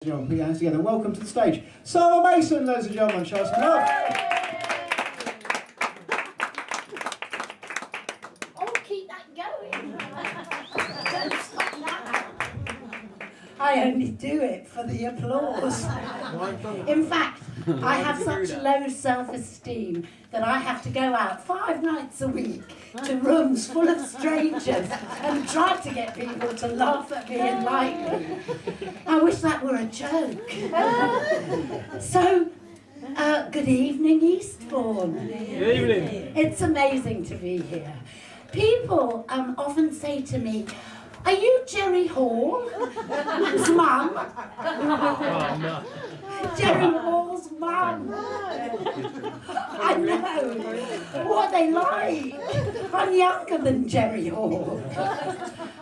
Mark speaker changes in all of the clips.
Speaker 1: Put your hands together. Welcome to the stage, Sara Mason, ladies and gentlemen. Show us some love.
Speaker 2: Oh, keep that going. Don't stop now. I only do it for the applause. In fact, I have such low self-esteem that I have to go out 5 nights a week to rooms full of strangers and try to get people to laugh at me and like me. I wish that were a joke. So, good evening, Eastbourne.
Speaker 3: Good evening.
Speaker 2: It's amazing to be here. People often say to me, "Are you Jerry Hall's mum?"
Speaker 3: Oh, no.
Speaker 2: Jerry Hall's mum. I know. What are they like? I'm younger than Jerry Hall.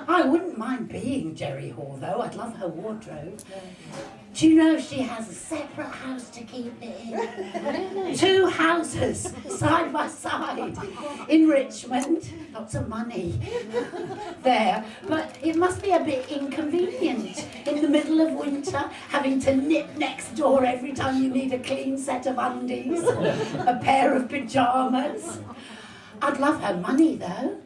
Speaker 2: I wouldn't mind being Jerry Hall, though. I'd love her wardrobe. Do you know she has a separate house to keep it in? 2 houses, side by side, in Richmond. Lots of money there. But it must be a bit inconvenient in the middle of winter, having to nip next door every time you need a clean set of undies, a pair of pyjamas. I'd love her money, though.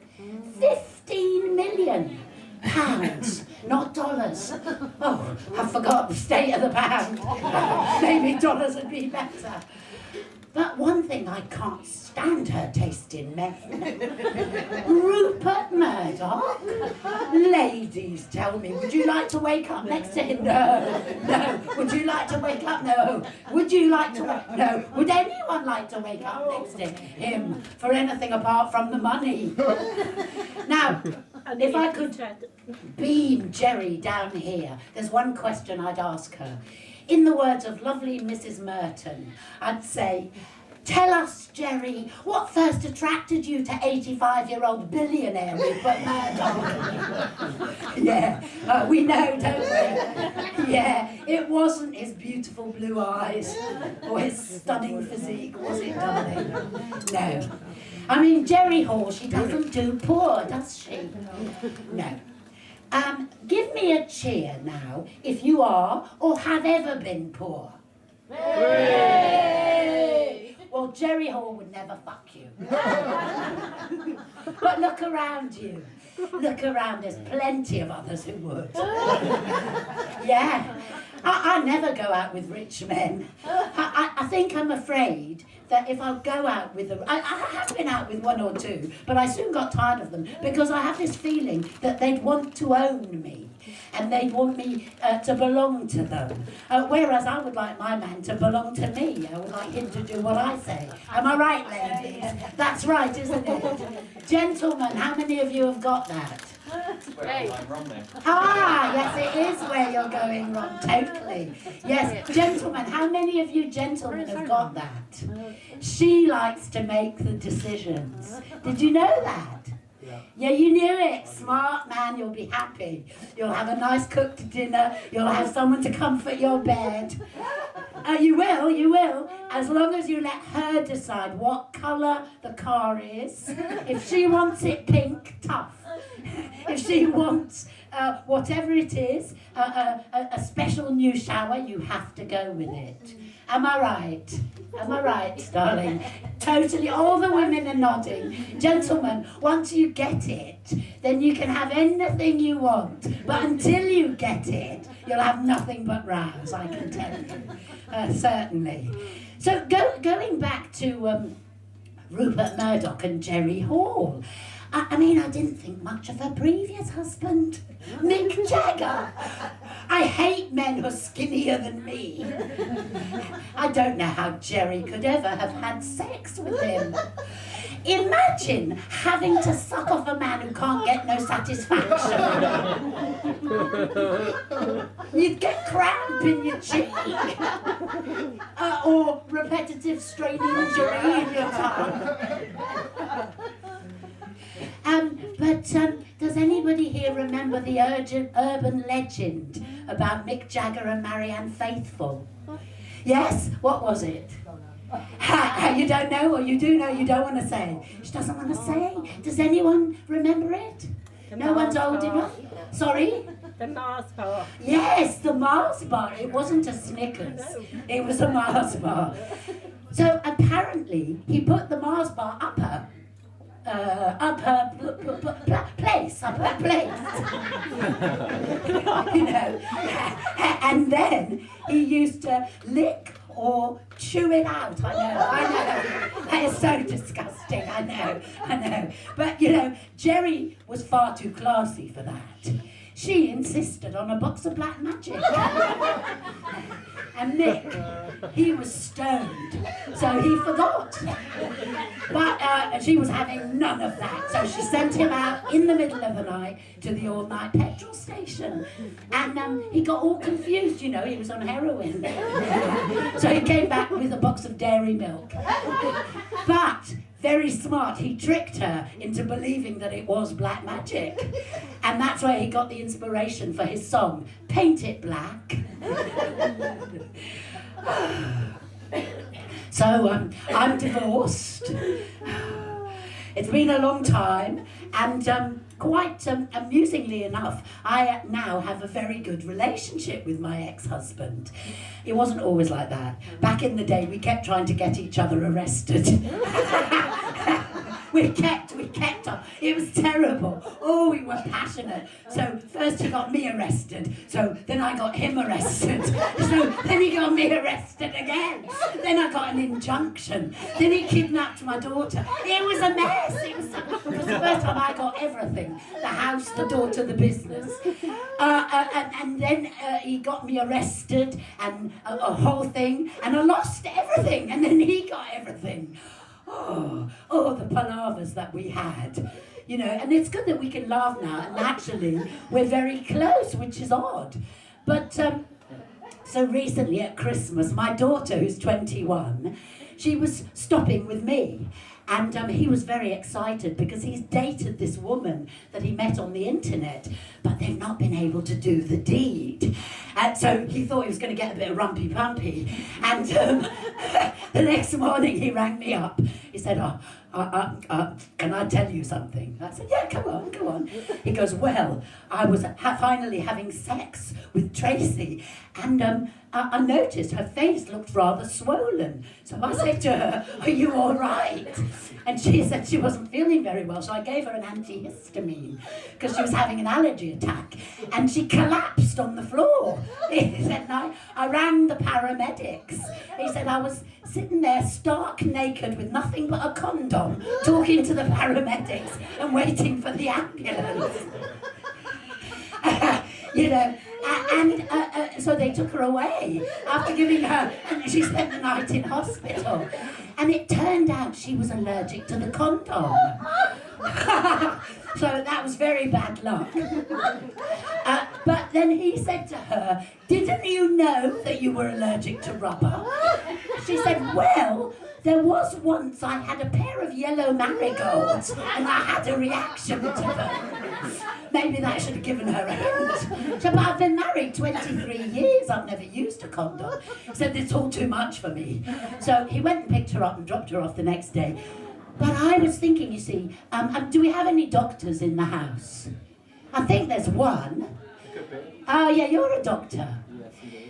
Speaker 2: 15 million pounds, not dollars. Oh, I forgot the state of the pound. Maybe dollars would be better. But one thing I can't stand her taste in men. Rupert Murdoch? Ladies, tell me, would you like to wake up next to him? No. No. Would you like to wake up? No. Would you like to wake? No. Would anyone like to wake up next to him for anything apart from the money? Now, if I could beam Jerry down here, there's one question I'd ask her. In the words of lovely Mrs. Merton, I'd say, "Tell us, Jerry, what first attracted you to 85-year-old billionaire Rupert Murdoch?" Yeah, we know, don't we? Yeah, it wasn't his beautiful blue eyes or his stunning physique, was it, darling? No. I mean, Jerry Hall, she doesn't do poor, does she? No. Give me a cheer now if you are or have ever been poor. Hooray! Well, Jerry Hall would never fuck you. But look around you. Look around, there's plenty of others who would. Yeah. I never go out with rich men. I think I'm afraid that if I go out with them, I have been out with 1 or 2, but I soon got tired of them because I have this feeling that they'd want to own me and they'd want me to belong to them. Whereas I would like my man to belong to me. I would like him to do what I say. Am I right, ladies? That's right, isn't it? Gentlemen, how many of you have got that? Ah, yes, it is where you're going wrong, totally. Yes, gentlemen, how many of you gentlemen have got that? She likes to make the decisions. Did you know that? Yeah, you knew it. Smart man, you'll be happy. You'll have a nice cooked dinner. You'll have someone to comfort your bed. You will, as long as you let her decide what colour the car is. If she wants it pink, tough. If she wants whatever it is, a special new shower, you have to go with it. Am I right? Am I right, darling? Totally, all the women are nodding. Gentlemen, once you get it, then you can have anything you want. But until you get it, you'll have nothing but rows, I can tell you. Certainly. So going back to Rupert Murdoch and Jerry Hall, I mean, I didn't think much of her previous husband, Mick Jagger. I hate men who are skinnier than me. I don't know how Jerry could ever have had sex with him. Imagine having to suck off a man who can't get no satisfaction. You'd get cramp in your cheek. Or repetitive strain injury in your tongue. Does anybody here remember the urban legend about Mick Jagger and Marianne Faithfull? Yes? What was it? You don't know, or you do know, you don't want to say? She doesn't want to say? Does anyone remember it? No one's old enough? Sorry?
Speaker 4: The Mars bar.
Speaker 2: Yes, the Mars bar. It wasn't a Snickers.
Speaker 4: No.
Speaker 2: It was a Mars bar. So apparently he put the Mars bar up her place, you know, and then he used to lick or chew it out. I know, that is so disgusting, I know, but you know, Jerry was far too classy for that. She insisted on a box of black magic. And Mick, he was stoned, so he forgot. But she was having none of that, so she sent him out in the middle of the night to the all-night petrol station. And he got all confused, you know, he was on heroin. So he came back with a box of dairy milk. But very smart, he tricked her into believing that it was black magic. And that's where he got the inspiration for his song, Paint It Black. So I'm divorced. It's been a long time, and quite amusingly enough, I now have a very good relationship with my ex-husband. It wasn't always like that. Back in the day, we kept trying to get each other arrested. We kept on. It was terrible. Oh, we were passionate. So first he got me arrested. So then I got him arrested. So then he got me arrested again. Then I got an injunction. Then he kidnapped my daughter. It was a mess. It was the first time I got everything. The house, the daughter, the business. And then he got me arrested and a whole thing. And I lost everything. And then he got everything. Oh, the palavers that we had, you know, and it's good that we can laugh now, and actually we're very close, which is odd. But so recently at Christmas, my daughter, who's 21, she was stopping with me, and he was very excited because he's dated this woman that he met on the internet, but they've not been able to do the deed. And so he thought he was going to get a bit of rumpy-pumpy. And the next morning he rang me up. He said, can I tell you something? I said, yeah, come on. He goes, well, I was finally having sex with Tracy, and I noticed her face looked rather swollen. So I said to her, are you all right? And she said she wasn't feeling very well, so I gave her an antihistamine because she was having an allergy attack, and she collapsed on the floor. He said, I rang the paramedics. He said, I was sitting there stark naked with nothing but a condom, talking to the paramedics and waiting for the ambulance. You know, and so they took her away after giving her, and she spent the night in hospital. And it turned out she was allergic to the condom. So that was very bad luck. But then he said to her, didn't you know that you were allergic to rubber? She said, well, there was once I had a pair of yellow marigolds and I had a reaction to them. Maybe that should have given her a hint. So, but I've been married 23 years, I've never used a condom. He said, it's all too much for me. So he went and picked her up and dropped her off the next day. But I was thinking, you see, do we have any doctors in the house? I think there's one. Oh yeah, you're a doctor.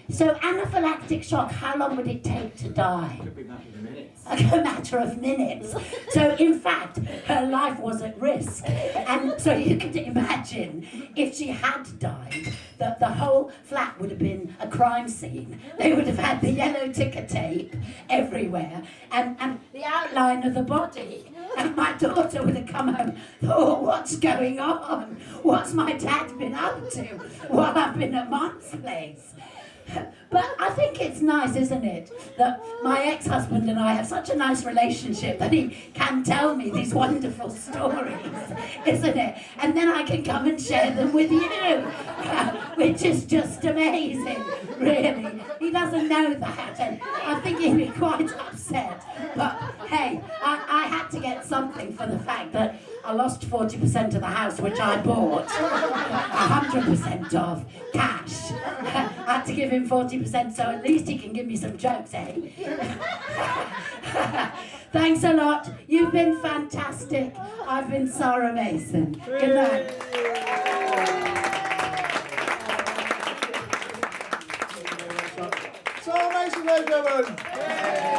Speaker 2: So anaphylactic shock, how long would it take to die?
Speaker 5: Could be a matter of minutes.
Speaker 2: A matter of minutes. So in fact, her life was at risk. And so you could imagine if she had died, that the whole flat would have been a crime scene. They would have had the yellow ticker tape everywhere and the outline of the body. And my daughter would have come home, oh, what's going on? What's my dad been up to while I've been at Mom's place? But I think it's nice, isn't it, that my ex-husband and I have such a nice relationship that he can tell me these wonderful stories, isn't it? And then I can come and share them with you, which is just amazing, really. He doesn't know that, and I think he'd be quite upset. But hey, I had to get something for the fact that I lost 40% of the house, which I bought, 100% of cash. I had to give him 40%, so at least he can give me some jokes, eh? Thanks a lot. You've been fantastic. I've been Sara Mason. Good night.
Speaker 1: Sara Mason, ladies and gentlemen.